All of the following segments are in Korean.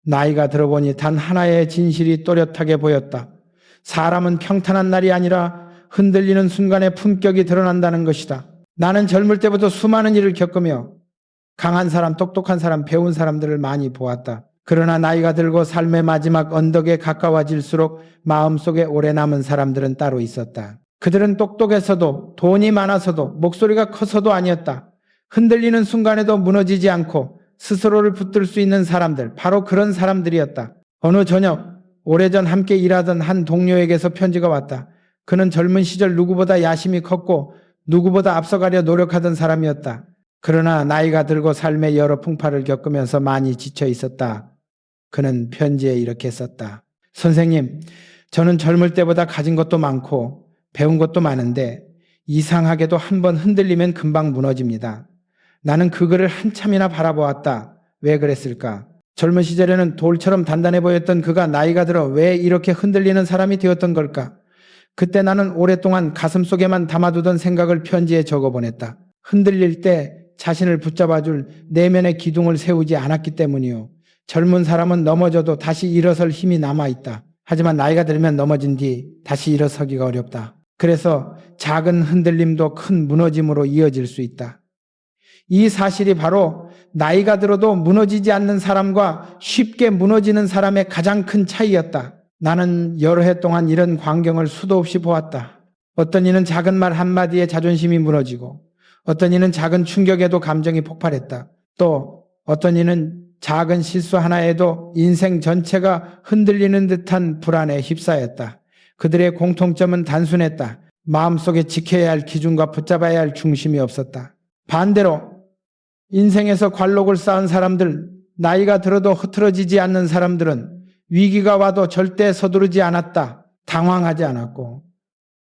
나이가 들어보니 단 하나의 진실이 또렷하게 보였다. 사람은 평탄한 날이 아니라 흔들리는 순간에 품격이 드러난다는 것이다. 나는 젊을 때부터 수많은 일을 겪으며 강한 사람, 똑똑한 사람, 배운 사람들을 많이 보았다. 그러나 나이가 들고 삶의 마지막 언덕에 가까워질수록 마음속에 오래 남은 사람들은 따로 있었다. 그들은 똑똑해서도 돈이 많아서도 목소리가 커서도 아니었다. 흔들리는 순간에도 무너지지 않고 스스로를 붙들 수 있는 사람들, 바로 그런 사람들이었다. 어느 저녁 오래전 함께 일하던 한 동료에게서 편지가 왔다. 그는 젊은 시절 누구보다 야심이 컸고 누구보다 앞서가려 노력하던 사람이었다. 그러나 나이가 들고 삶의 여러 풍파를 겪으면서 많이 지쳐 있었다. 그는 편지에 이렇게 썼다. 선생님, 저는 젊을 때보다 가진 것도 많고 배운 것도 많은데 이상하게도 한번 흔들리면 금방 무너집니다. 나는 그 글을 한참이나 바라보았다. 왜 그랬을까? 젊은 시절에는 돌처럼 단단해 보였던 그가 나이가 들어 왜 이렇게 흔들리는 사람이 되었던 걸까? 그때 나는 오랫동안 가슴속에만 담아두던 생각을 편지에 적어보냈다. 흔들릴 때 자신을 붙잡아줄 내면의 기둥을 세우지 않았기 때문이요. 젊은 사람은 넘어져도 다시 일어설 힘이 남아있다. 하지만 나이가 들면 넘어진 뒤 다시 일어서기가 어렵다. 그래서 작은 흔들림도 큰 무너짐으로 이어질 수 있다. 이 사실이 바로 나이가 들어도 무너지지 않는 사람과 쉽게 무너지는 사람의 가장 큰 차이였다. 나는 여러 해 동안 이런 광경을 수도 없이 보았다. 어떤 이는 작은 말 한마디에 자존심이 무너지고 어떤 이는 작은 충격에도 감정이 폭발했다. 또 어떤 이는 작은 실수 하나에도 인생 전체가 흔들리는 듯한 불안에 휩싸였다. 그들의 공통점은 단순했다. 마음속에 지켜야 할 기준과 붙잡아야 할 중심이 없었다. 반대로 인생에서 관록을 쌓은 사람들, 나이가 들어도 흐트러지지 않는 사람들은 위기가 와도 절대 서두르지 않았다. 당황하지 않았고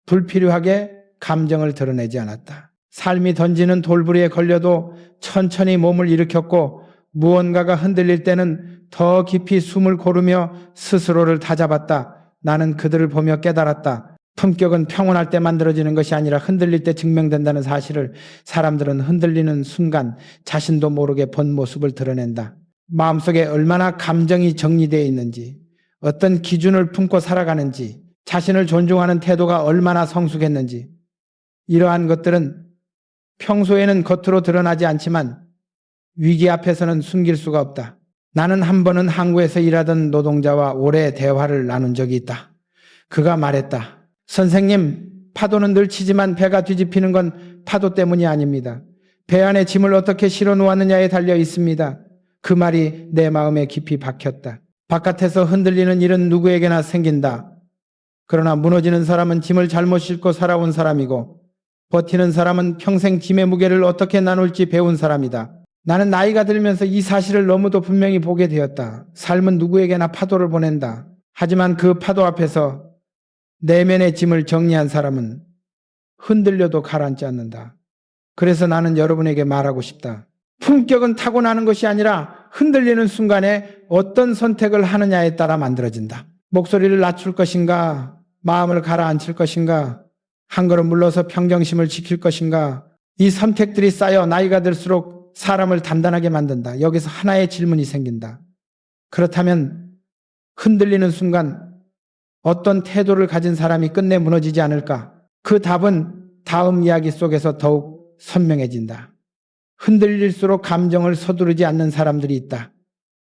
불필요하게 감정을 드러내지 않았다. 삶이 던지는 돌부리에 걸려도 천천히 몸을 일으켰고 무언가가 흔들릴 때는 더 깊이 숨을 고르며 스스로를 다잡았다. 나는 그들을 보며 깨달았다. 품격은 평온할 때 만들어지는 것이 아니라 흔들릴 때 증명된다는 사실을. 사람들은 흔들리는 순간 자신도 모르게 본 모습을 드러낸다. 마음속에 얼마나 감정이 정리되어 있는지, 어떤 기준을 품고 살아가는지, 자신을 존중하는 태도가 얼마나 성숙했는지, 이러한 것들은 평소에는 겉으로 드러나지 않지만 위기 앞에서는 숨길 수가 없다. 나는 한 번은 항구에서 일하던 노동자와 오래 대화를 나눈 적이 있다. 그가 말했다. 선생님, 파도는 늘 치지만 배가 뒤집히는 건 파도 때문이 아닙니다. 배 안에 짐을 어떻게 실어 놓았느냐에 달려 있습니다. 그 말이 내 마음에 깊이 박혔다. 바깥에서 흔들리는 일은 누구에게나 생긴다. 그러나 무너지는 사람은 짐을 잘못 싣고 살아온 사람이고 버티는 사람은 평생 짐의 무게를 어떻게 나눌지 배운 사람이다. 나는 나이가 들면서 이 사실을 너무도 분명히 보게 되었다. 삶은 누구에게나 파도를 보낸다. 하지만 그 파도 앞에서 내면의 짐을 정리한 사람은 흔들려도 가라앉지 않는다. 그래서 나는 여러분에게 말하고 싶다. 품격은 타고나는 것이 아니라 흔들리는 순간에 어떤 선택을 하느냐에 따라 만들어진다. 목소리를 낮출 것인가, 마음을 가라앉힐 것인가, 한 걸음 물러서 평정심을 지킬 것인가. 이 선택들이 쌓여 나이가 들수록 사람을 단단하게 만든다. 여기서 하나의 질문이 생긴다. 그렇다면 흔들리는 순간 어떤 태도를 가진 사람이 끝내 무너지지 않을까? 그 답은 다음 이야기 속에서 더욱 선명해진다. 흔들릴수록 감정을 서두르지 않는 사람들이 있다.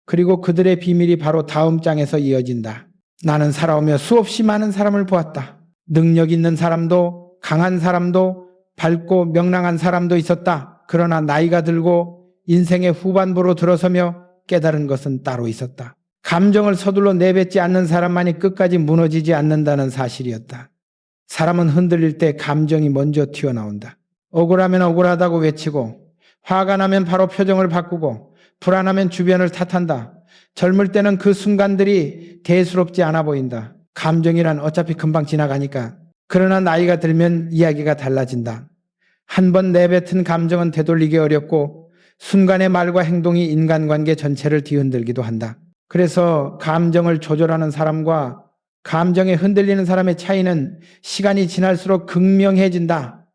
그리고 그들의 비밀이 바로 다음 장에서 이어진다. 나는 살아오며 수없이 많은 사람을 보았다. 능력 있는 사람도 강한 사람도 밝고 명랑한 사람도 있었다. 그러나 나이가 들고 인생의 후반부로 들어서며 깨달은 것은 따로 있었다. 감정을 서둘러 내뱉지 않는 사람만이 끝까지 무너지지 않는다는 사실이었다. 사람은 흔들릴 때 감정이 먼저 튀어나온다. 억울하면 억울하다고 외치고 화가 나면 바로 표정을 바꾸고 불안하면 주변을 탓한다. 젊을 때는 그 순간들이 대수롭지 않아 보인다. 감정이란 어차피 금방 지나가니까. 그러나 나이가 들면 이야기가 달라진다. 한 번 내뱉은 감정은 되돌리기 어렵고 순간의 말과 행동이 인간관계 전체를 뒤흔들기도 한다. 그래서 감정을 조절하는 사람과 감정에 흔들리는 사람의 차이는 시간이 지날수록 극명해진다.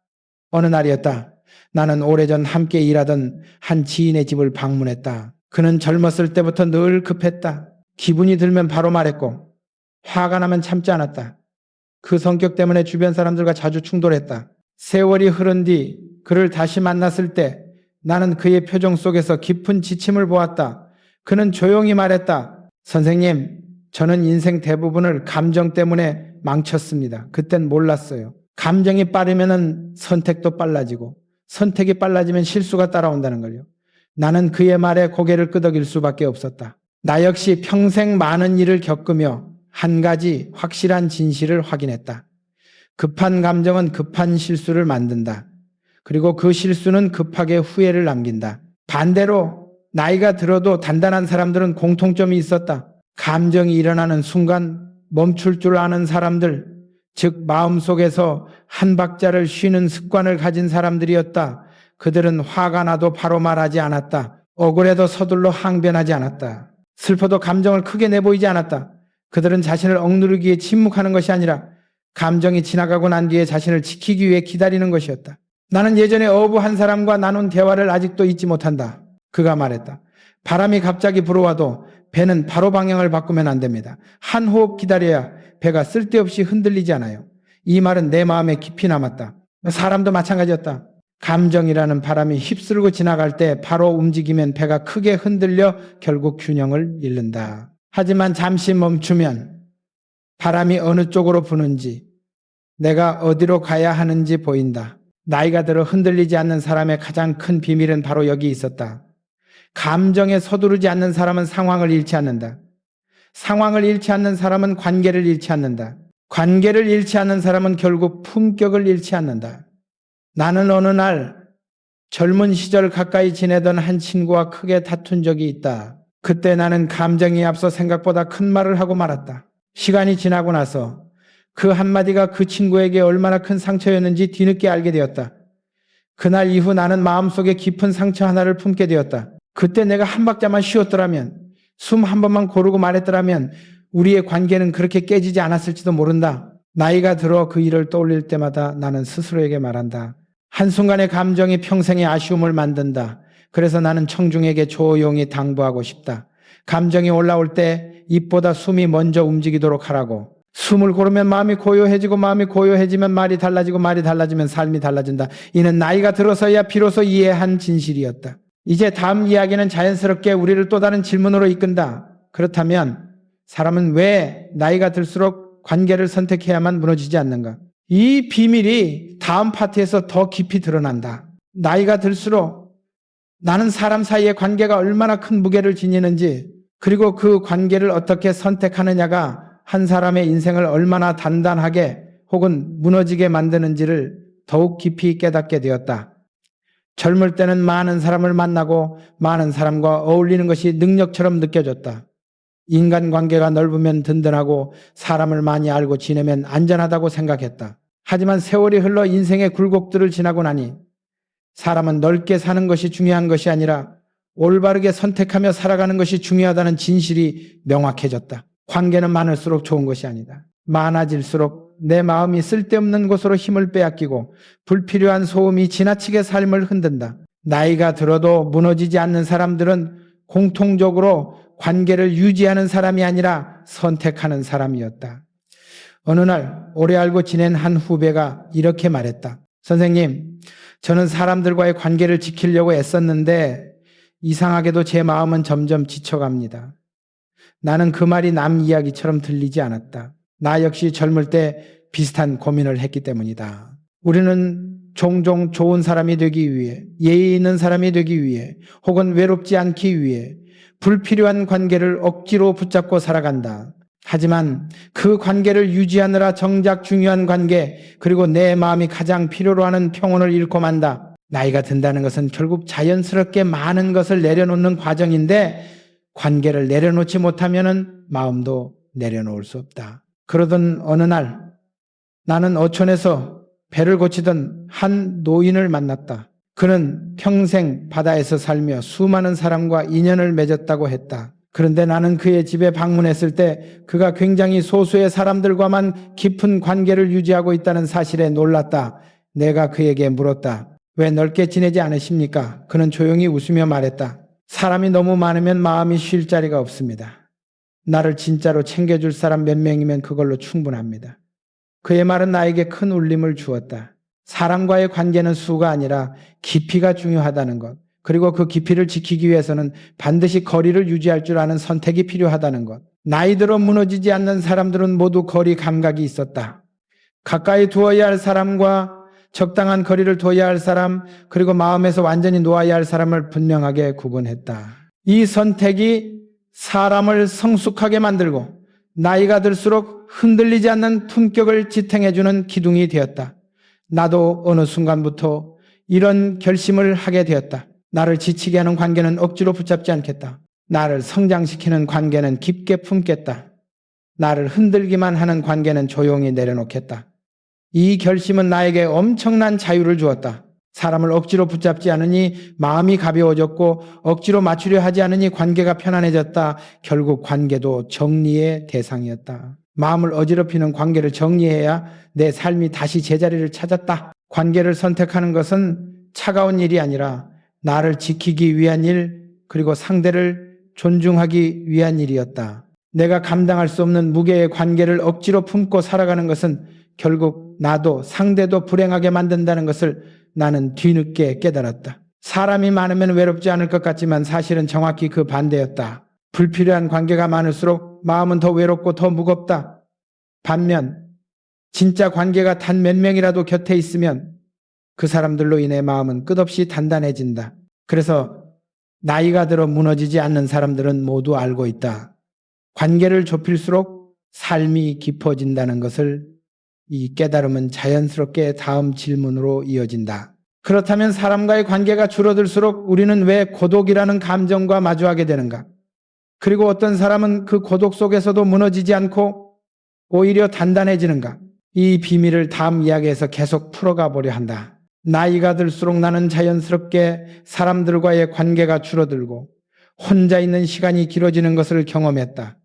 어느 날이었다. 나는 오래전 함께 일하던 한 지인의 집을 방문했다. 그는 젊었을 때부터 늘 급했다. 기분이 들면 바로 말했고 화가 나면 참지 않았다. 그 성격 때문에 주변 사람들과 자주 충돌했다. 세월이 흐른 뒤 그를 다시 만났을 때 나는 그의 표정 속에서 깊은 지침을 보았다. 그는 조용히 말했다. 선생님, 저는 인생 대부분을 감정 때문에 망쳤습니다. 그땐 몰랐어요. 감정이 빠르면 선택도 빨라지고 선택이 빨라지면 실수가 따라온다는 걸요. 나는 그의 말에 고개를 끄덕일 수밖에 없었다. 나 역시 평생 많은 일을 겪으며 한 가지 확실한 진실을 확인했다. 급한 감정은 급한 실수를 만든다. 그리고 그 실수는 급하게 후회를 남긴다. 반대로 나이가 들어도 단단한 사람들은 공통점이 있었다. 감정이 일어나는 순간 멈출 줄 아는 사람들, 즉 마음속에서 한 박자를 쉬는 습관을 가진 사람들이었다. 그들은 화가 나도 바로 말하지 않았다. 억울해도 서둘러 항변하지 않았다. 슬퍼도 감정을 크게 내보이지 않았다. 그들은 자신을 억누르기에 침묵하는 것이 아니라 감정이 지나가고 난 뒤에 자신을 지키기 위해 기다리는 것이었다. 나는 예전에 어부 한 사람과 나눈 대화를 아직도 잊지 못한다. 그가 말했다. 바람이 갑자기 불어와도 배는 바로 방향을 바꾸면 안 됩니다. 한 호흡 기다려야 배가 쓸데없이 흔들리지 않아요. 이 말은 내 마음에 깊이 남았다. 사람도 마찬가지였다. 감정이라는 바람이 휩쓸고 지나갈 때 바로 움직이면 배가 크게 흔들려 결국 균형을 잃는다. 하지만 잠시 멈추면 바람이 어느 쪽으로 부는지 내가 어디로 가야 하는지 보인다. 나이가 들어 흔들리지 않는 사람의 가장 큰 비밀은 바로 여기 있었다. 감정에 서두르지 않는 사람은 상황을 잃지 않는다. 상황을 잃지 않는 사람은 관계를 잃지 않는다. 관계를 잃지 않는 사람은 결국 품격을 잃지 않는다. 나는 어느 날 젊은 시절 가까이 지내던 한 친구와 크게 다툰 적이 있다. 그때 나는 감정이 앞서 생각보다 큰 말을 하고 말았다. 시간이 지나고 나서 그 한마디가 그 친구에게 얼마나 큰 상처였는지 뒤늦게 알게 되었다. 그날 이후 나는 마음속에 깊은 상처 하나를 품게 되었다. 그때 내가 한 박자만 쉬었더라면, 숨 한 번만 고르고 말했더라면 우리의 관계는 그렇게 깨지지 않았을지도 모른다. 나이가 들어 그 일을 떠올릴 때마다 나는 스스로에게 말한다. 한순간의 감정이 평생의 아쉬움을 만든다. 그래서 나는 청중에게 조용히 당부하고 싶다. 감정이 올라올 때 입보다 숨이 먼저 움직이도록 하라고. 숨을 고르면 마음이 고요해지고 마음이 고요해지면 말이 달라지고 말이 달라지면 삶이 달라진다. 이는 나이가 들어서야 비로소 이해한 진실이었다. 이제 다음 이야기는 자연스럽게 우리를 또 다른 질문으로 이끈다. 그렇다면 사람은 왜 나이가 들수록 관계를 선택해야만 무너지지 않는가? 이 비밀이 다음 파트에서 더 깊이 드러난다. 나이가 들수록 나는 사람 사이의 관계가 얼마나 큰 무게를 지니는지, 그리고 그 관계를 어떻게 선택하느냐가 한 사람의 인생을 얼마나 단단하게 혹은 무너지게 만드는지를 더욱 깊이 깨닫게 되었다. 젊을 때는 많은 사람을 만나고 많은 사람과 어울리는 것이 능력처럼 느껴졌다. 인간관계가 넓으면 든든하고 사람을 많이 알고 지내면 안전하다고 생각했다. 하지만 세월이 흘러 인생의 굴곡들을 지나고 나니 사람은 넓게 사는 것이 중요한 것이 아니라 올바르게 선택하며 살아가는 것이 중요하다는 진실이 명확해졌다. 관계는 많을수록 좋은 것이 아니다. 많아질수록 내 마음이 쓸데없는 곳으로 힘을 빼앗기고 불필요한 소음이 지나치게 삶을 흔든다. 나이가 들어도 무너지지 않는 사람들은 공통적으로 관계를 유지하는 사람이 아니라 선택하는 사람이었다. 어느 날 오래 알고 지낸 한 후배가 이렇게 말했다. 선생님, 저는 사람들과의 관계를 지키려고 애썼는데 이상하게도 제 마음은 점점 지쳐갑니다. 나는 그 말이 남 이야기처럼 들리지 않았다. 나 역시 젊을 때 비슷한 고민을 했기 때문이다. 우리는 종종 좋은 사람이 되기 위해, 예의 있는 사람이 되기 위해, 혹은 외롭지 않기 위해 불필요한 관계를 억지로 붙잡고 살아간다. 하지만 그 관계를 유지하느라 정작 중요한 관계, 그리고 내 마음이 가장 필요로 하는 평온을 잃고 만다. 나이가 든다는 것은 결국 자연스럽게 많은 것을 내려놓는 과정인데 관계를 내려놓지 못하면 마음도 내려놓을 수 없다. 그러던 어느 날 나는 어촌에서 배를 고치던 한 노인을 만났다. 그는 평생 바다에서 살며 수많은 사람과 인연을 맺었다고 했다. 그런데 나는 그의 집에 방문했을 때 그가 굉장히 소수의 사람들과만 깊은 관계를 유지하고 있다는 사실에 놀랐다. 내가 그에게 물었다. 왜 넓게 지내지 않으십니까? 그는 조용히 웃으며 말했다. 사람이 너무 많으면 마음이 쉴 자리가 없습니다. 나를 진짜로 챙겨줄 사람 몇 명이면 그걸로 충분합니다. 그의 말은 나에게 큰 울림을 주었다. 사람과의 관계는 수가 아니라 깊이가 중요하다는 것. 그리고 그 깊이를 지키기 위해서는 반드시 거리를 유지할 줄 아는 선택이 필요하다는 것. 나이 들어 무너지지 않는 사람들은 모두 거리 감각이 있었다. 가까이 두어야 할 사람과 적당한 거리를 둬야 할 사람, 그리고 마음에서 완전히 놓아야 할 사람을 분명하게 구분했다. 이 선택이 사람을 성숙하게 만들고 나이가 들수록 흔들리지 않는 품격을 지탱해주는 기둥이 되었다. 나도 어느 순간부터 이런 결심을 하게 되었다. 나를 지치게 하는 관계는 억지로 붙잡지 않겠다. 나를 성장시키는 관계는 깊게 품겠다. 나를 흔들기만 하는 관계는 조용히 내려놓겠다. 이 결심은 나에게 엄청난 자유를 주었다. 사람을 억지로 붙잡지 않으니 마음이 가벼워졌고 억지로 맞추려 하지 않으니 관계가 편안해졌다. 결국 관계도 정리의 대상이었다. 마음을 어지럽히는 관계를 정리해야 내 삶이 다시 제자리를 찾았다. 관계를 선택하는 것은 차가운 일이 아니라 나를 지키기 위한 일, 그리고 상대를 존중하기 위한 일이었다. 내가 감당할 수 없는 무게의 관계를 억지로 품고 살아가는 것은 결국 나도 상대도 불행하게 만든다는 것을 나는 뒤늦게 깨달았다. 사람이 많으면 외롭지 않을 것 같지만 사실은 정확히 그 반대였다. 불필요한 관계가 많을수록 마음은 더 외롭고 더 무겁다. 반면 진짜 관계가 단 몇 명이라도 곁에 있으면 그 사람들로 인해 마음은 끝없이 단단해진다. 그래서 나이가 들어 무너지지 않는 사람들은 모두 알고 있다. 관계를 좁힐수록 삶이 깊어진다는 것을 이 깨달음은 자연스럽게 다음 질문으로 이어진다. 그렇다면 사람과의 관계가 줄어들수록 우리는 왜 고독이라는 감정과 마주하게 되는가? 그리고 어떤 사람은 그 고독 속에서도 무너지지 않고 오히려 단단해지는가? 이 비밀을 다음 이야기에서 계속 풀어가 보려 한다. 나이가 들수록 나는 자연스럽게 사람들과의 관계가 줄어들고 혼자 있는 시간이 길어지는 것을 경험했다.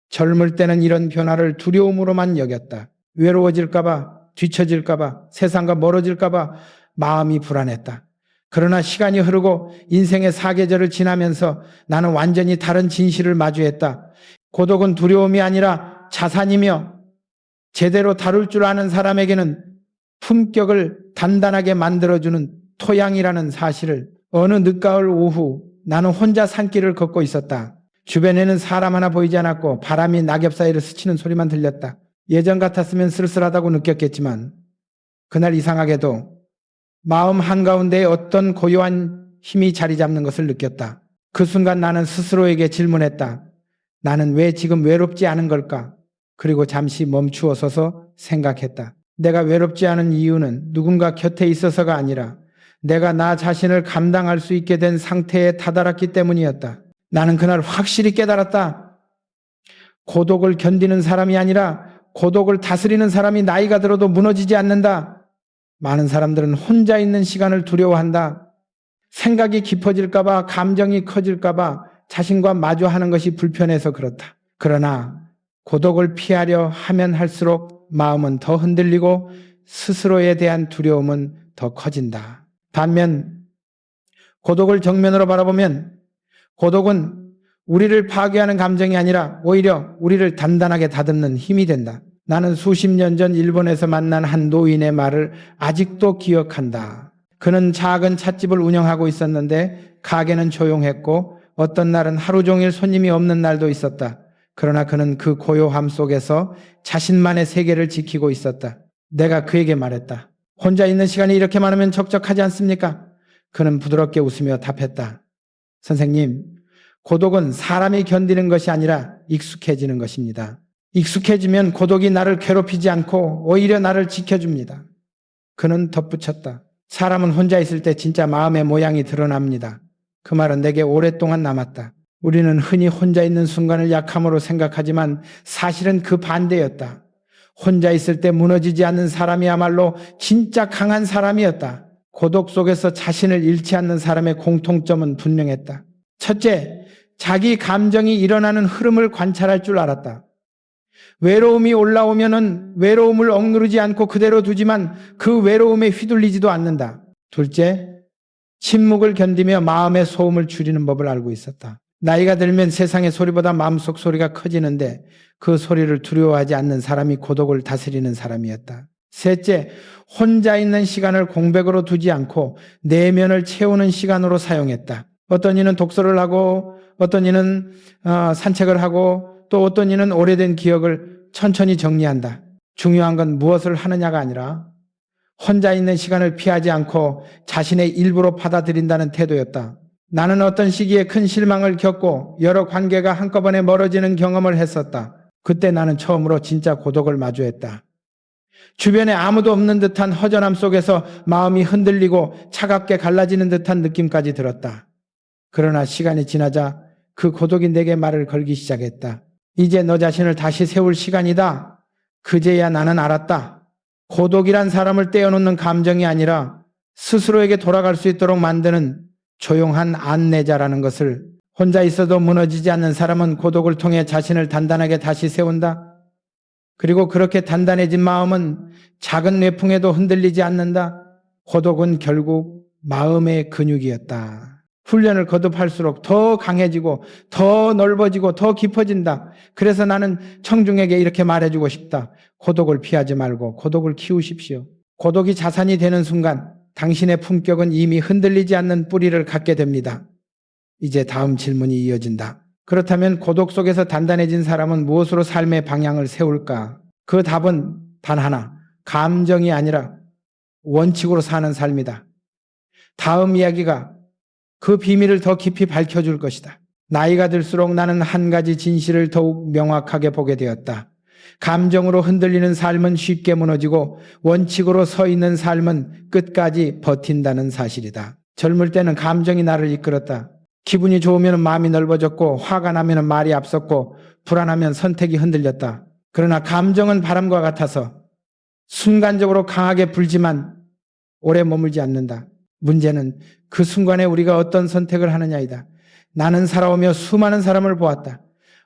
젊을 때는 이런 변화를 두려움으로만 여겼다. 외로워질까봐, 뒤처질까봐, 세상과 멀어질까봐 마음이 불안했다. 그러나 시간이 흐르고 인생의 사계절을 지나면서 나는 완전히 다른 진실을 마주했다. 고독은 두려움이 아니라 자산이며 제대로 다룰 줄 아는 사람에게는 품격을 단단하게 만들어주는 토양이라는 사실을 어느 늦가을 오후 나는 혼자 산길을 걷고 있었다. 주변에는 사람 하나 보이지 않았고 바람이 낙엽 사이를 스치는 소리만 들렸다. 예전 같았으면 쓸쓸하다고 느꼈겠지만 그날 이상하게도 마음 한가운데에 어떤 고요한 힘이 자리 잡는 것을 느꼈다. 그 순간 나는 스스로에게 질문했다. 나는 왜 지금 외롭지 않은 걸까? 그리고 잠시 멈추어 서서 생각했다. 내가 외롭지 않은 이유는 누군가 곁에 있어서가 아니라 내가 나 자신을 감당할 수 있게 된 상태에 다다랐기 때문이었다. 나는 그날 확실히 깨달았다. 고독을 견디는 사람이 아니라 고독을 다스리는 사람이 나이가 들어도 무너지지 않는다. 많은 사람들은 혼자 있는 시간을 두려워한다. 생각이 깊어질까봐, 감정이 커질까봐 자신과 마주하는 것이 불편해서 그렇다. 그러나 고독을 피하려 하면 할수록 마음은 더 흔들리고 스스로에 대한 두려움은 더 커진다. 반면 고독을 정면으로 바라보면 고독은 우리를 파괴하는 감정이 아니라 오히려 우리를 단단하게 다듬는 힘이 된다. 나는 수십 년 전 일본에서 만난 한 노인의 말을 아직도 기억한다. 그는 작은 찻집을 운영하고 있었는데 가게는 조용했고 어떤 날은 하루 종일 손님이 없는 날도 있었다. 그러나 그는 그 고요함 속에서 자신만의 세계를 지키고 있었다. 내가 그에게 말했다. 혼자 있는 시간이 이렇게 많으면 적적하지 않습니까? 그는 부드럽게 웃으며 답했다. 선생님, 고독은 사람이 견디는 것이 아니라 익숙해지는 것입니다. 익숙해지면 고독이 나를 괴롭히지 않고 오히려 나를 지켜줍니다. 그는 덧붙였다. 사람은 혼자 있을 때 진짜 마음의 모양이 드러납니다. 그 말은 내게 오랫동안 남았다. 우리는 흔히 혼자 있는 순간을 약함으로 생각하지만 사실은 그 반대였다. 혼자 있을 때 무너지지 않는 사람이야말로 진짜 강한 사람이었다. 고독 속에서 자신을 잃지 않는 사람의 공통점은 분명했다. 첫째, 자기 감정이 일어나는 흐름을 관찰할 줄 알았다. 외로움이 올라오면은 외로움을 억누르지 않고 그대로 두지만 그 외로움에 휘둘리지도 않는다. 둘째, 침묵을 견디며 마음의 소음을 줄이는 법을 알고 있었다. 나이가 들면 세상의 소리보다 마음속 소리가 커지는데 그 소리를 두려워하지 않는 사람이 고독을 다스리는 사람이었다. 셋째, 혼자 있는 시간을 공백으로 두지 않고 내면을 채우는 시간으로 사용했다. 어떤 이는 독서를 하고 어떤 이는 산책을 하고 또 어떤 이는 오래된 기억을 천천히 정리한다. 중요한 건 무엇을 하느냐가 아니라 혼자 있는 시간을 피하지 않고 자신의 일부로 받아들인다는 태도였다. 나는 어떤 시기에 큰 실망을 겪고 여러 관계가 한꺼번에 멀어지는 경험을 했었다. 그때 나는 처음으로 진짜 고독을 마주했다. 주변에 아무도 없는 듯한 허전함 속에서 마음이 흔들리고 차갑게 갈라지는 듯한 느낌까지 들었다. 그러나 시간이 지나자 그 고독이 내게 말을 걸기 시작했다. 이제 너 자신을 다시 세울 시간이다. 그제야 나는 알았다. 고독이란 사람을 떼어놓는 감정이 아니라 스스로에게 돌아갈 수 있도록 만드는 조용한 안내자라는 것을. 혼자 있어도 무너지지 않는 사람은 고독을 통해 자신을 단단하게 다시 세운다. 그리고 그렇게 단단해진 마음은 작은 뇌풍에도 흔들리지 않는다. 고독은 결국 마음의 근육이었다. 훈련을 거듭할수록 더 강해지고 더 넓어지고 더 깊어진다. 그래서 나는 청중에게 이렇게 말해주고 싶다. 고독을 피하지 말고 고독을 키우십시오. 고독이 자산이 되는 순간 당신의 품격은 이미 흔들리지 않는 뿌리를 갖게 됩니다. 이제 다음 질문이 이어진다. 그렇다면 고독 속에서 단단해진 사람은 무엇으로 삶의 방향을 세울까? 그 답은 단 하나, 감정이 아니라 원칙으로 사는 삶이다. 다음 이야기가 그 비밀을 더 깊이 밝혀줄 것이다. 나이가 들수록 나는 한 가지 진실을 더욱 명확하게 보게 되었다. 감정으로 흔들리는 삶은 쉽게 무너지고 원칙으로 서 있는 삶은 끝까지 버틴다는 사실이다. 젊을 때는 감정이 나를 이끌었다. 기분이 좋으면 마음이 넓어졌고 화가 나면 말이 앞섰고 불안하면 선택이 흔들렸다. 그러나 감정은 바람과 같아서 순간적으로 강하게 불지만 오래 머물지 않는다. 문제는 그 순간에 우리가 어떤 선택을 하느냐이다. 나는 살아오며 수많은 사람을 보았다.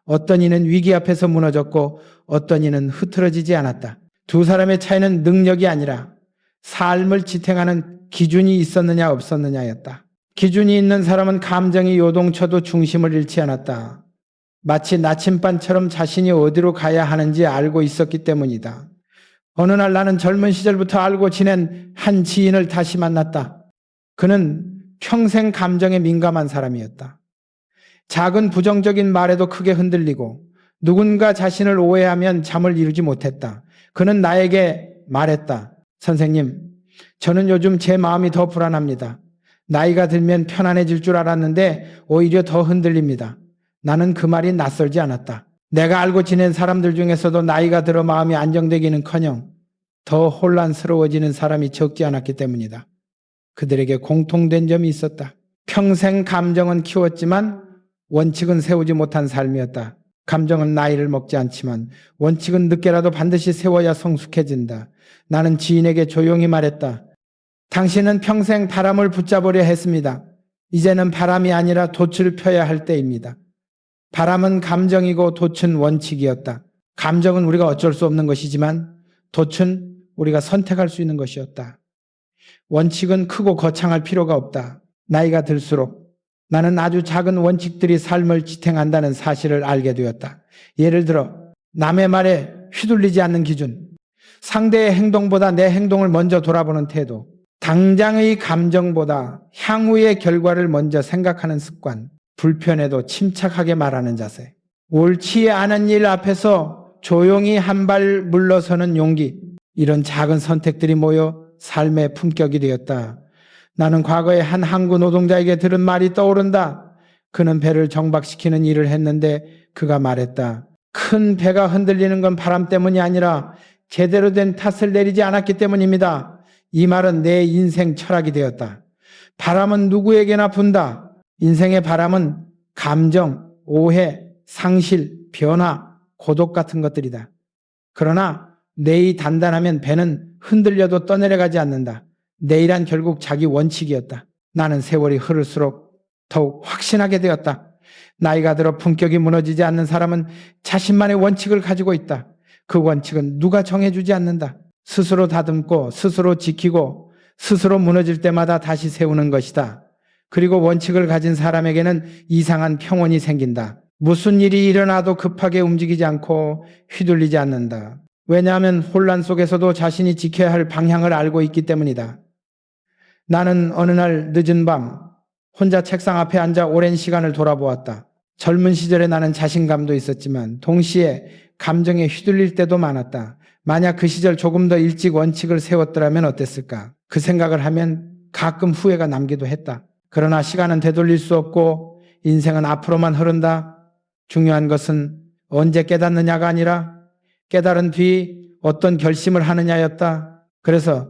어떤 이는 위기 앞에서 무너졌고 어떤 이는 흐트러지지 않았다. 두 사람의 차이는 능력이 아니라 삶을 지탱하는 기준이 있었느냐 없었느냐였다. 기준이 있는 사람은 감정이 요동쳐도 중심을 잃지 않았다. 마치 나침반처럼 자신이 어디로 가야 하는지 알고 있었기 때문이다. 어느 날 나는 젊은 시절부터 알고 지낸 한 지인을 다시 만났다. 그는 평생 감정에 민감한 사람이었다. 작은 부정적인 말에도 크게 흔들리고 누군가 자신을 오해하면 잠을 이루지 못했다. 그는 나에게 말했다. 선생님, 저는 요즘 제 마음이 더 불안합니다. 나이가 들면 편안해질 줄 알았는데 오히려 더 흔들립니다. 나는 그 말이 낯설지 않았다. 내가 알고 지낸 사람들 중에서도 나이가 들어 마음이 안정되기는커녕 더 혼란스러워지는 사람이 적지 않았기 때문이다. 그들에게 공통된 점이 있었다. 평생 감정은 키웠지만 원칙은 세우지 못한 삶이었다. 감정은 나이를 먹지 않지만 원칙은 늦게라도 반드시 세워야 성숙해진다. 나는 지인에게 조용히 말했다. 당신은 평생 바람을 붙잡으려 했습니다. 이제는 바람이 아니라 돛을 펴야 할 때입니다. 바람은 감정이고 돛은 원칙이었다. 감정은 우리가 어쩔 수 없는 것이지만 돛은 우리가 선택할 수 있는 것이었다. 원칙은 크고 거창할 필요가 없다. 나이가 들수록 나는 아주 작은 원칙들이 삶을 지탱한다는 사실을 알게 되었다. 예를 들어 남의 말에 휘둘리지 않는 기준, 상대의 행동보다 내 행동을 먼저 돌아보는 태도, 당장의 감정보다 향후의 결과를 먼저 생각하는 습관, 불편해도 침착하게 말하는 자세, 옳지 않은 일 앞에서 조용히 한 발 물러서는 용기, 이런 작은 선택들이 모여 삶의 품격이 되었다. 나는 과거에 한 항구 노동자에게 들은 말이 떠오른다. 그는 배를 정박시키는 일을 했는데 그가 말했다. 큰 배가 흔들리는 건 바람 때문이 아니라 제대로 된 탓을 내리지 않았기 때문입니다. 이 말은 내 인생 철학이 되었다. 바람은 누구에게나 분다. 인생의 바람은 감정, 오해, 상실, 변화, 고독 같은 것들이다. 그러나 내이 단단하면 배는 흔들려도 떠내려가지 않는다. 내일은 결국 자기 원칙이었다. 나는 세월이 흐를수록 더욱 확신하게 되었다. 나이가 들어 품격이 무너지지 않는 사람은 자신만의 원칙을 가지고 있다. 그 원칙은 누가 정해주지 않는다. 스스로 다듬고 스스로 지키고 스스로 무너질 때마다 다시 세우는 것이다. 그리고 원칙을 가진 사람에게는 이상한 평온이 생긴다. 무슨 일이 일어나도 급하게 움직이지 않고 휘둘리지 않는다. 왜냐하면 혼란 속에서도 자신이 지켜야 할 방향을 알고 있기 때문이다. 나는 어느 날 늦은 밤 혼자 책상 앞에 앉아 오랜 시간을 돌아보았다. 젊은 시절에 나는 자신감도 있었지만 동시에 감정에 휘둘릴 때도 많았다. 만약 그 시절 조금 더 일찍 원칙을 세웠더라면 어땠을까? 그 생각을 하면 가끔 후회가 남기도 했다. 그러나 시간은 되돌릴 수 없고 인생은 앞으로만 흐른다. 중요한 것은 언제 깨닫느냐가 아니라 깨달은 뒤 어떤 결심을 하느냐였다. 그래서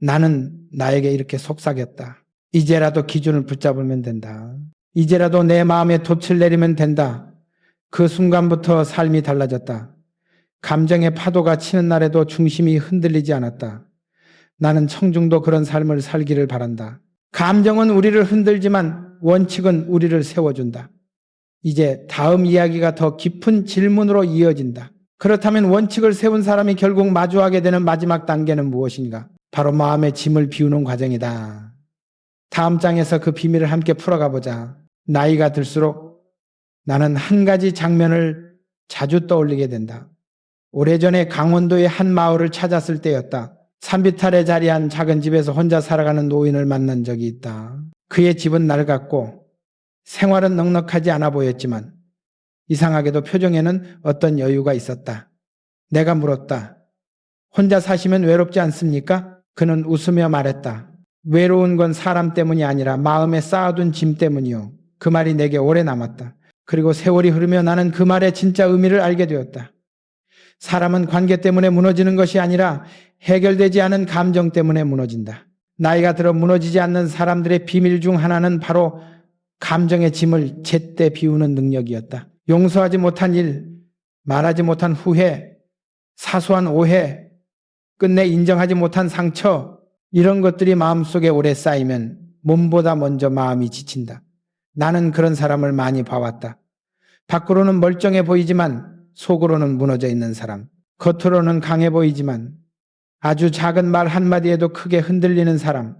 나는 나에게 이렇게 속삭였다. 이제라도 기준을 붙잡으면 된다. 이제라도 내 마음에 돛을 내리면 된다. 그 순간부터 삶이 달라졌다. 감정의 파도가 치는 날에도 중심이 흔들리지 않았다. 나는 청중도 그런 삶을 살기를 바란다. 감정은 우리를 흔들지만 원칙은 우리를 세워준다. 이제 다음 이야기가 더 깊은 질문으로 이어진다. 그렇다면 원칙을 세운 사람이 결국 마주하게 되는 마지막 단계는 무엇인가? 바로 마음의 짐을 비우는 과정이다. 다음 장에서 그 비밀을 함께 풀어가 보자. 나이가 들수록 나는 한 가지 장면을 자주 떠올리게 된다. 오래전에 강원도의 한 마을을 찾았을 때였다. 산비탈에 자리한 작은 집에서 혼자 살아가는 노인을 만난 적이 있다. 그의 집은 낡았고 생활은 넉넉하지 않아 보였지만 이상하게도 표정에는 어떤 여유가 있었다. 내가 물었다. 혼자 사시면 외롭지 않습니까? 그는 웃으며 말했다. 외로운 건 사람 때문이 아니라 마음에 쌓아둔 짐 때문이요. 그 말이 내게 오래 남았다. 그리고 세월이 흐르며 나는 그 말의 진짜 의미를 알게 되었다. 사람은 관계 때문에 무너지는 것이 아니라 해결되지 않은 감정 때문에 무너진다. 나이가 들어 무너지지 않는 사람들의 비밀 중 하나는 바로 감정의 짐을 제때 비우는 능력이었다. 용서하지 못한 일, 말하지 못한 후회, 사소한 오해, 끝내 인정하지 못한 상처, 이런 것들이 마음속에 오래 쌓이면 몸보다 먼저 마음이 지친다. 나는 그런 사람을 많이 봐왔다. 밖으로는 멀쩡해 보이지만 속으로는 무너져 있는 사람. 겉으로는 강해 보이지만 아주 작은 말 한마디에도 크게 흔들리는 사람.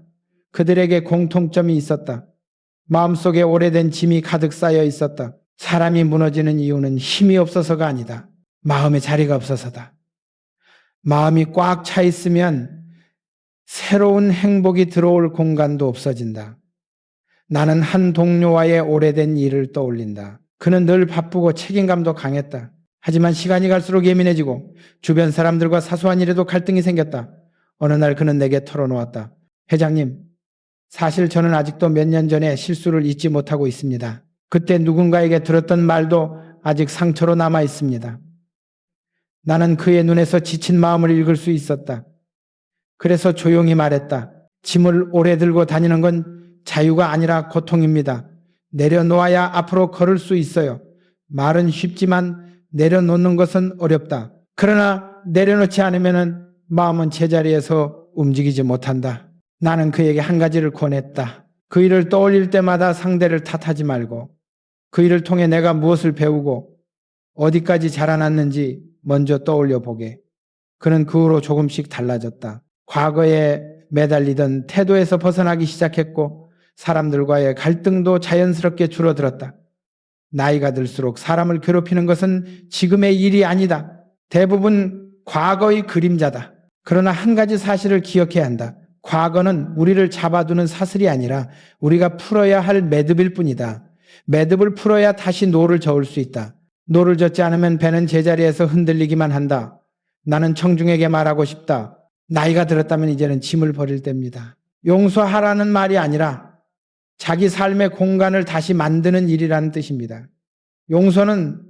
그들에게 공통점이 있었다. 마음속에 오래된 짐이 가득 쌓여 있었다. 사람이 무너지는 이유는 힘이 없어서가 아니다. 마음의 자리가 없어서다. 마음이 꽉 차 있으면 새로운 행복이 들어올 공간도 없어진다. 나는 한 동료와의 오래된 일을 떠올린다. 그는 늘 바쁘고 책임감도 강했다. 하지만 시간이 갈수록 예민해지고 주변 사람들과 사소한 일에도 갈등이 생겼다. 어느 날 그는 내게 털어놓았다. 회장님, 사실 저는 아직도 몇 년 전에 실수를 잊지 못하고 있습니다. 그때 누군가에게 들었던 말도 아직 상처로 남아 있습니다. 나는 그의 눈에서 지친 마음을 읽을 수 있었다. 그래서 조용히 말했다. 짐을 오래 들고 다니는 건 자유가 아니라 고통입니다. 내려놓아야 앞으로 걸을 수 있어요. 말은 쉽지만 내려놓는 것은 어렵다. 그러나 내려놓지 않으면 마음은 제자리에서 움직이지 못한다. 나는 그에게 한 가지를 권했다. 그 일을 떠올릴 때마다 상대를 탓하지 말고 그 일을 통해 내가 무엇을 배우고 어디까지 자라났는지 먼저 떠올려 보게. 그는 그 후로 조금씩 달라졌다. 과거에 매달리던 태도에서 벗어나기 시작했고 사람들과의 갈등도 자연스럽게 줄어들었다. 나이가 들수록 사람을 괴롭히는 것은 지금의 일이 아니다. 대부분 과거의 그림자다. 그러나 한 가지 사실을 기억해야 한다. 과거는 우리를 잡아두는 사슬이 아니라 우리가 풀어야 할 매듭일 뿐이다. 매듭을 풀어야 다시 노를 저을 수 있다. 노를 젓지 않으면 배는 제자리에서 흔들리기만 한다. 나는 청중에게 말하고 싶다. 나이가 들었다면 이제는 짐을 버릴 때입니다. 용서하라는 말이 아니라 자기 삶의 공간을 다시 만드는 일이라는 뜻입니다. 용서는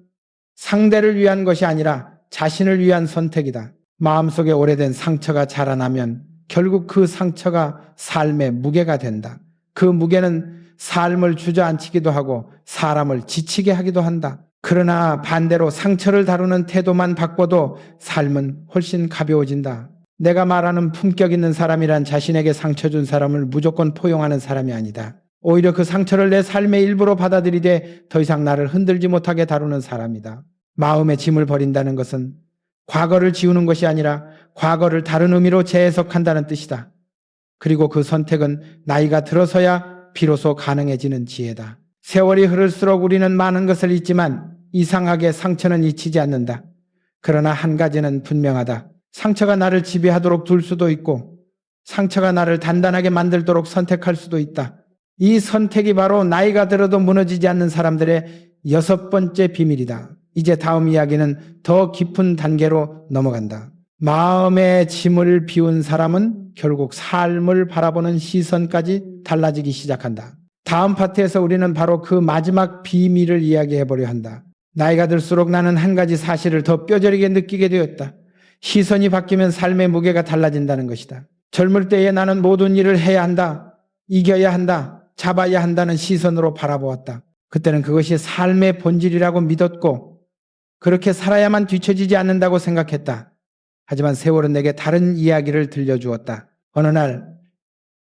상대를 위한 것이 아니라 자신을 위한 선택이다. 마음속에 오래된 상처가 자라나면 결국 그 상처가 삶의 무게가 된다. 그 무게는 삶을 주저앉히기도 하고 사람을 지치게 하기도 한다. 그러나 반대로 상처를 다루는 태도만 바꿔도 삶은 훨씬 가벼워진다. 내가 말하는 품격 있는 사람이란 자신에게 상처 준 사람을 무조건 포용하는 사람이 아니다. 오히려 그 상처를 내 삶의 일부로 받아들이되 더 이상 나를 흔들지 못하게 다루는 사람이다. 마음의 짐을 버린다는 것은 과거를 지우는 것이 아니라 과거를 다른 의미로 재해석한다는 뜻이다. 그리고 그 선택은 나이가 들어서야 비로소 가능해지는 지혜다. 세월이 흐를수록 우리는 많은 것을 잊지만 이상하게 상처는 잊히지 않는다. 그러나 한 가지는 분명하다. 상처가 나를 지배하도록 둘 수도 있고 상처가 나를 단단하게 만들도록 선택할 수도 있다. 이 선택이 바로 나이가 들어도 무너지지 않는 사람들의 6번째 비밀이다. 이제 다음 이야기는 더 깊은 단계로 넘어간다. 마음의 짐을 비운 사람은 결국 삶을 바라보는 시선까지 달라지기 시작한다. 다음 파트에서 우리는 바로 그 마지막 비밀을 이야기해 보려 한다. 나이가 들수록 나는 한 가지 사실을 더 뼈저리게 느끼게 되었다. 시선이 바뀌면 삶의 무게가 달라진다는 것이다. 젊을 때에 나는 모든 일을 해야 한다, 이겨야 한다, 잡아야 한다는 시선으로 바라보았다. 그때는 그것이 삶의 본질이라고 믿었고 그렇게 살아야만 뒤처지지 않는다고 생각했다. 하지만 세월은 내게 다른 이야기를 들려주었다. 어느 날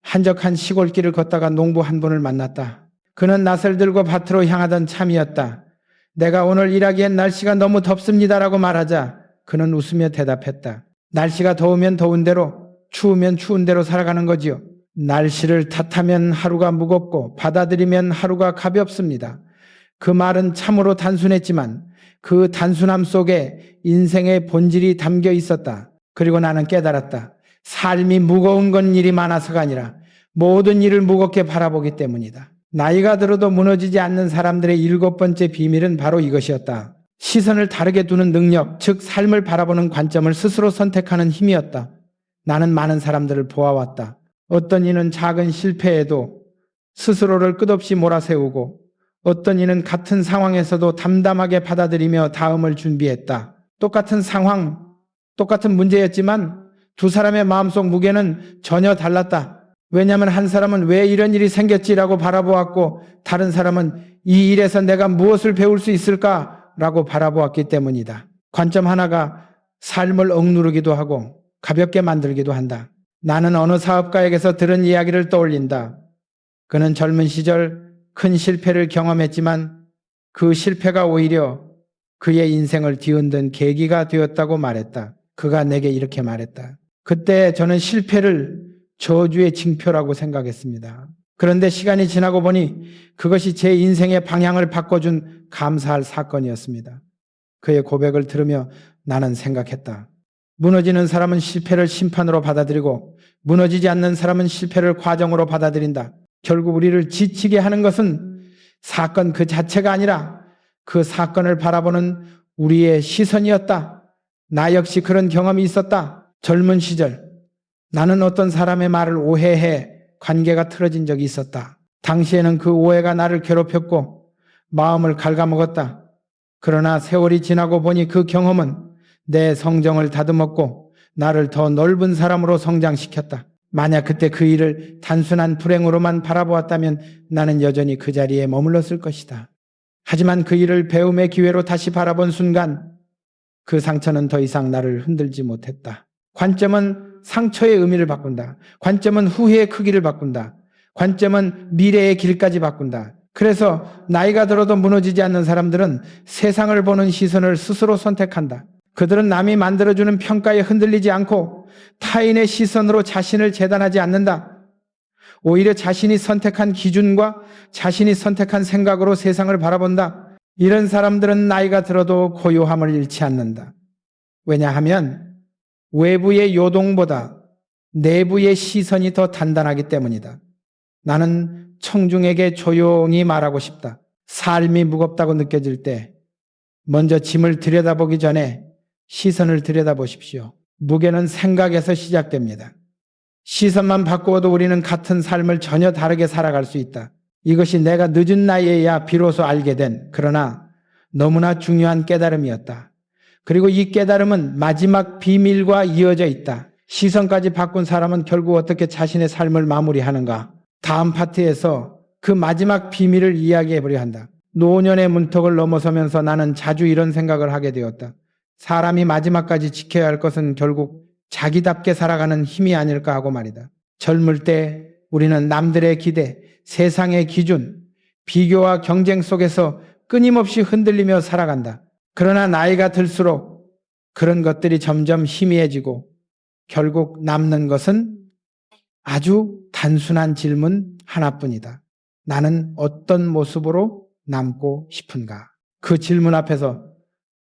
한적한 시골길을 걷다가 농부 한 분을 만났다. 그는 낫을 들고 밭으로 향하던 참이었다. 내가 오늘 일하기엔 날씨가 너무 덥습니다라고 말하자 그는 웃으며 대답했다. 날씨가 더우면 더운 대로, 추우면 추운 대로 살아가는 거지요. 날씨를 탓하면 하루가 무겁고 받아들이면 하루가 가볍습니다. 그 말은 참으로 단순했지만 그 단순함 속에 인생의 본질이 담겨 있었다. 그리고 나는 깨달았다. 삶이 무거운 건 일이 많아서가 아니라 모든 일을 무겁게 바라보기 때문이다. 나이가 들어도 무너지지 않는 사람들의 7번째 비밀은 바로 이것이었다. 시선을 다르게 두는 능력, 즉 삶을 바라보는 관점을 스스로 선택하는 힘이었다. 나는 많은 사람들을 보아왔다. 어떤 이는 작은 실패에도 스스로를 끝없이 몰아세우고 어떤 이는 같은 상황에서도 담담하게 받아들이며 다음을 준비했다. 똑같은 상황, 똑같은 문제였지만 두 사람의 마음속 무게는 전혀 달랐다. 왜냐하면 한 사람은 왜 이런 일이 생겼지라고 바라보았고 다른 사람은 이 일에서 내가 무엇을 배울 수 있을까라고 바라보았기 때문이다. 관점 하나가 삶을 억누르기도 하고 가볍게 만들기도 한다. 나는 어느 사업가에게서 들은 이야기를 떠올린다. 그는 젊은 시절 큰 실패를 경험했지만 그 실패가 오히려 그의 인생을 뒤흔든 계기가 되었다고 말했다. 그가 내게 이렇게 말했다. 그때 저는 실패를 저주의 징표라고 생각했습니다. 그런데 시간이 지나고 보니 그것이 제 인생의 방향을 바꿔준 감사할 사건이었습니다. 그의 고백을 들으며 나는 생각했다. 무너지는 사람은 실패를 심판으로 받아들이고 무너지지 않는 사람은 실패를 과정으로 받아들인다. 결국 우리를 지치게 하는 것은 사건 그 자체가 아니라 그 사건을 바라보는 우리의 시선이었다. 나 역시 그런 경험이 있었다. 젊은 시절 나는 어떤 사람의 말을 오해해 관계가 틀어진 적이 있었다. 당시에는 그 오해가 나를 괴롭혔고 마음을 갉아먹었다. 그러나 세월이 지나고 보니 그 경험은 내 성정을 다듬었고 나를 더 넓은 사람으로 성장시켰다. 만약 그때 그 일을 단순한 불행으로만 바라보았다면 나는 여전히 그 자리에 머물렀을 것이다. 하지만 그 일을 배움의 기회로 다시 바라본 순간 그 상처는 더 이상 나를 흔들지 못했다. 관점은 상처의 의미를 바꾼다. 관점은 후회의 크기를 바꾼다. 관점은 미래의 길까지 바꾼다. 그래서 나이가 들어도 무너지지 않는 사람들은 세상을 보는 시선을 스스로 선택한다. 그들은 남이 만들어주는 평가에 흔들리지 않고 타인의 시선으로 자신을 재단하지 않는다. 오히려 자신이 선택한 기준과 자신이 선택한 생각으로 세상을 바라본다. 이런 사람들은 나이가 들어도 고요함을 잃지 않는다. 왜냐하면 외부의 요동보다 내부의 시선이 더 단단하기 때문이다. 나는 청중에게 조용히 말하고 싶다. 삶이 무겁다고 느껴질 때 먼저 짐을 들여다보기 전에 시선을 들여다보십시오. 무게는 생각에서 시작됩니다. 시선만 바꾸어도 우리는 같은 삶을 전혀 다르게 살아갈 수 있다. 이것이 내가 늦은 나이에야 비로소 알게 된 그러나 너무나 중요한 깨달음이었다. 그리고 이 깨달음은 마지막 비밀과 이어져 있다. 시선까지 바꾼 사람은 결국 어떻게 자신의 삶을 마무리하는가? 다음 파트에서 그 마지막 비밀을 이야기해 보려 한다. 노년의 문턱을 넘어서면서 나는 자주 이런 생각을 하게 되었다. 사람이 마지막까지 지켜야 할 것은 결국 자기답게 살아가는 힘이 아닐까 하고 말이다. 젊을 때 우리는 남들의 기대, 세상의 기준, 비교와 경쟁 속에서 끊임없이 흔들리며 살아간다. 그러나 나이가 들수록 그런 것들이 점점 희미해지고 결국 남는 것은 아주 단순한 질문 하나뿐이다. 나는 어떤 모습으로 남고 싶은가? 그 질문 앞에서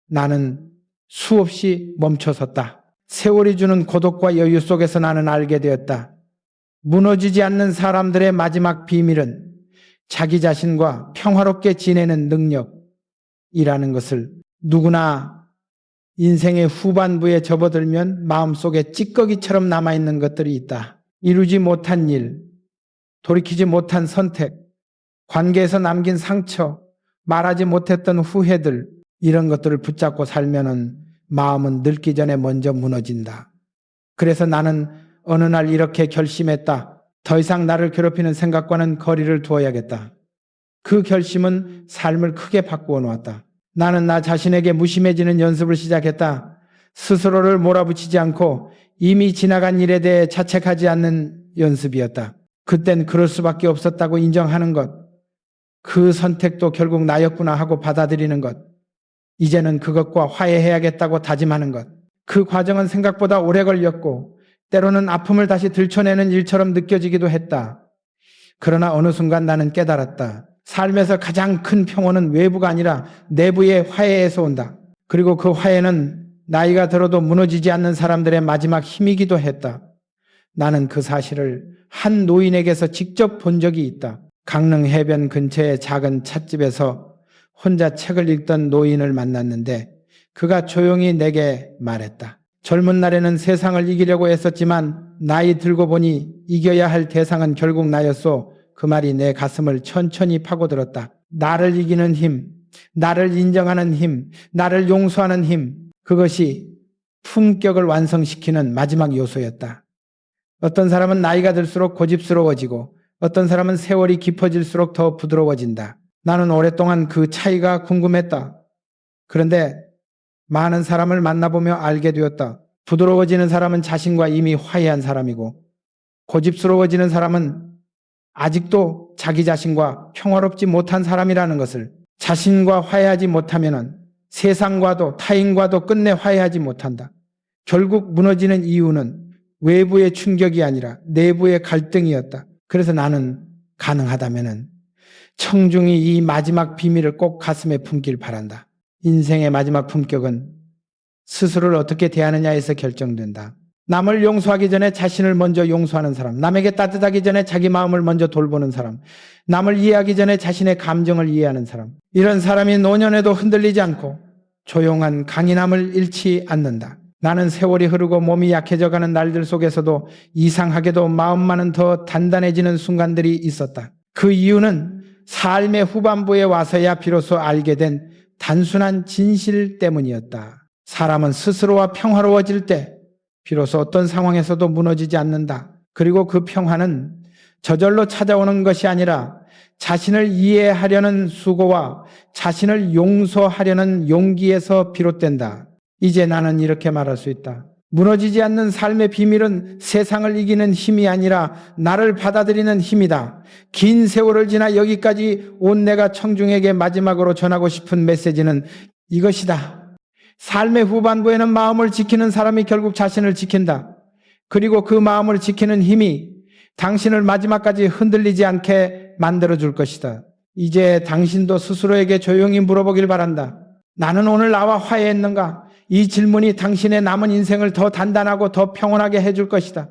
나는 수없이 멈춰섰다. 세월이 주는 고독과 여유 속에서 나는 알게 되었다. 무너지지 않는 사람들의 마지막 비밀은 자기 자신과 평화롭게 지내는 능력이라는 것을 누구나 인생의 후반부에 접어들면 마음속에 찌꺼기처럼 남아있는 것들이 있다. 이루지 못한 일, 돌이키지 못한 선택, 관계에서 남긴 상처, 말하지 못했던 후회들, 이런 것들을 붙잡고 살면은 마음은 늙기 전에 먼저 무너진다. 그래서 나는 어느 날 이렇게 결심했다. 더 이상 나를 괴롭히는 생각과는 거리를 두어야겠다. 그 결심은 삶을 크게 바꾸어 놓았다. 나는 나 자신에게 무심해지는 연습을 시작했다. 스스로를 몰아붙이지 않고 이미 지나간 일에 대해 자책하지 않는 연습이었다. 그땐 그럴 수밖에 없었다고 인정하는 것. 그 선택도 결국 나였구나 하고 받아들이는 것. 이제는 그것과 화해해야겠다고 다짐하는 것. 그 과정은 생각보다 오래 걸렸고 때로는 아픔을 다시 들춰내는 일처럼 느껴지기도 했다. 그러나 어느 순간 나는 깨달았다. 삶에서 가장 큰 평온은 외부가 아니라 내부의 화해에서 온다. 그리고 그 화해는 나이가 들어도 무너지지 않는 사람들의 마지막 힘이기도 했다. 나는 그 사실을 한 노인에게서 직접 본 적이 있다. 강릉 해변 근처의 작은 찻집에서 혼자 책을 읽던 노인을 만났는데 그가 조용히 내게 말했다. 젊은 날에는 세상을 이기려고 애썼지만 나이 들고 보니 이겨야 할 대상은 결국 나였소. 그 말이 내 가슴을 천천히 파고들었다. 나를 이기는 힘, 나를 인정하는 힘, 나를 용서하는 힘, 그것이 품격을 완성시키는 마지막 요소였다. 어떤 사람은 나이가 들수록 고집스러워지고 어떤 사람은 세월이 깊어질수록 더 부드러워진다. 나는 오랫동안 그 차이가 궁금했다. 그런데 많은 사람을 만나보며 알게 되었다. 부드러워지는 사람은 자신과 이미 화해한 사람이고 고집스러워지는 사람은 아직도 자기 자신과 평화롭지 못한 사람이라는 것을, 자신과 화해하지 못하면 세상과도 타인과도 끝내 화해하지 못한다. 결국 무너지는 이유는 외부의 충격이 아니라 내부의 갈등이었다. 그래서 나는 가능하다면 청중이 이 마지막 비밀을 꼭 가슴에 품길 바란다. 인생의 마지막 품격은 스스로를 어떻게 대하느냐에서 결정된다. 남을 용서하기 전에 자신을 먼저 용서하는 사람, 남에게 따뜻하기 전에 자기 마음을 먼저 돌보는 사람, 남을 이해하기 전에 자신의 감정을 이해하는 사람, 이런 사람이 노년에도 흔들리지 않고 조용한 강인함을 잃지 않는다. 나는 세월이 흐르고 몸이 약해져가는 날들 속에서도 이상하게도 마음만은 더 단단해지는 순간들이 있었다. 그 이유는 삶의 후반부에 와서야 비로소 알게 된 단순한 진실 때문이었다. 사람은 스스로와 평화로워질 때 비로소 어떤 상황에서도 무너지지 않는다. 그리고 그 평화는 저절로 찾아오는 것이 아니라 자신을 이해하려는 수고와 자신을 용서하려는 용기에서 비롯된다. 이제 나는 이렇게 말할 수 있다. 무너지지 않는 삶의 비밀은 세상을 이기는 힘이 아니라 나를 받아들이는 힘이다. 긴 세월을 지나 여기까지 온 내가 청중에게 마지막으로 전하고 싶은 메시지는 이것이다. 삶의 후반부에는 마음을 지키는 사람이 결국 자신을 지킨다. 그리고 그 마음을 지키는 힘이 당신을 마지막까지 흔들리지 않게 만들어줄 것이다. 이제 당신도 스스로에게 조용히 물어보길 바란다. 나는 오늘 나와 화해했는가? 이 질문이 당신의 남은 인생을 더 단단하고 더 평온하게 해줄 것이다.